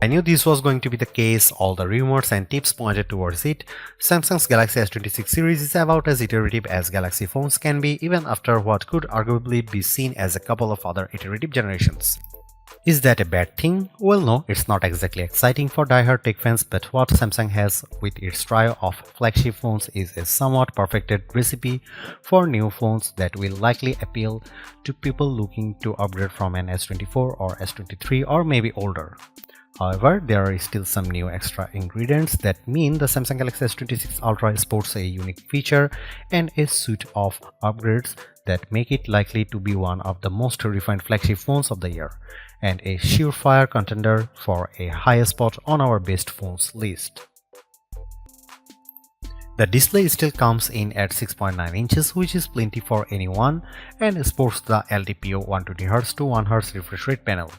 I knew this was going to be the case. All the rumors and tips pointed towards it. Samsung's Galaxy S26 series is about as iterative as Galaxy phones can be, even after what could arguably be seen as a couple of other iterative generations. Is that a bad thing? Well, no, it's not exactly exciting for die-hard tech fans, but what Samsung has with its trio of flagship phones is a somewhat perfected recipe for new phones that will likely appeal to people looking to upgrade from an S24 or S23 or maybe older. However, there are still some new extra ingredients that mean the Samsung Galaxy S26 Ultra sports a unique feature and a suite of upgrades that make it likely to be one of the most refined flagship phones of the year, and a surefire contender for a high spot on our best phones list. The display still comes in at 6.9 inches, which is plenty for anyone, and sports the LTPO 120Hz to 1Hz refresh rate panel.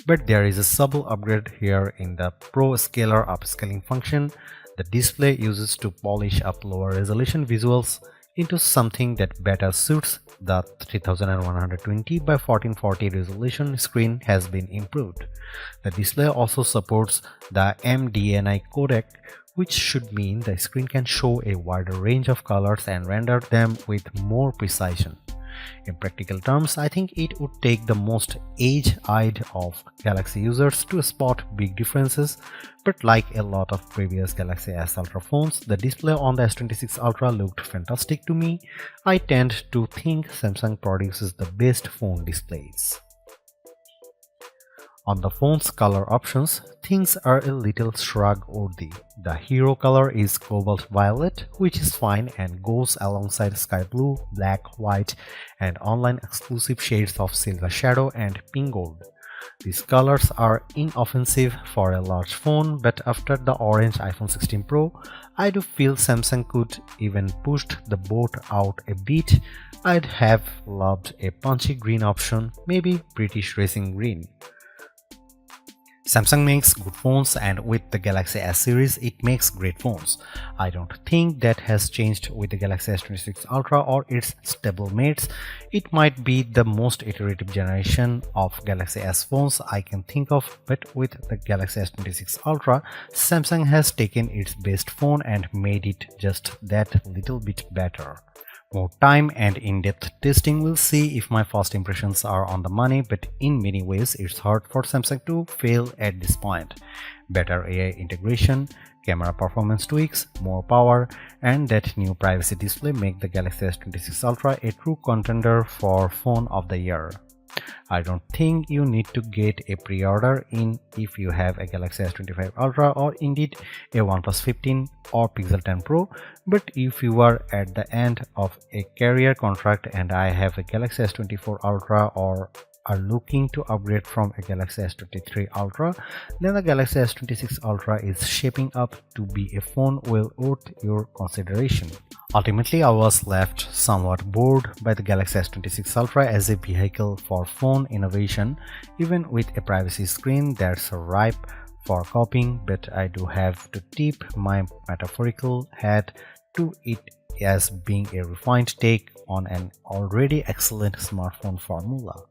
But there is a subtle upgrade here in the Pro Scaler upscaling function. The display uses to polish up lower resolution visuals into something that better suits the 3120 by 1440 resolution screen has been improved. The display also supports the MDNI codec, which should mean the screen can show a wider range of colors and render them with more precision. In practical terms, I think it would take the most age-eyed of Galaxy users to spot big differences, but like a lot of previous Galaxy S Ultra phones, the display on the S26 Ultra looked fantastic to me. I tend to think Samsung produces the best phone displays. On the phone's color options, things are a little shrug-worthy. The hero color is cobalt violet, which is fine and goes alongside sky blue, black, white, and online exclusive shades of silver shadow and pink gold. These colors are inoffensive for a large phone, but after the orange iPhone 16 Pro, I do feel Samsung could even pushed the boat out a bit. I'd have loved a punchy green option, maybe British racing green. Samsung makes good phones, and with the Galaxy S series it makes great phones. I don't think that has changed with the Galaxy S26 Ultra or its stablemates. It might be the most iterative generation of Galaxy S phones I can think of, but with the Galaxy S26 Ultra, Samsung has taken its best phone and made it just that little bit better. More time and in-depth testing will see if my first impressions are on the money, but in many ways it's hard for Samsung to fail at this point. Better AI integration, camera performance tweaks, more power, and that new privacy display make the Galaxy S26 Ultra a true contender for phone of the year. I don't think you need to get a pre-order in if you have a Galaxy S25 Ultra or indeed a OnePlus 15 or Pixel 10 Pro, but if you are at the end of a carrier contract and I have a Galaxy S24 Ultra or are looking to upgrade from a Galaxy S23 Ultra, then the Galaxy S26 Ultra is shaping up to be a phone well worth your consideration. Ultimately, I was left somewhat bored by the Galaxy S26 Ultra as a vehicle for phone innovation, even with a privacy screen that's ripe for copying, but I do have to tip my metaphorical hat to it as being a refined take on an already excellent smartphone formula.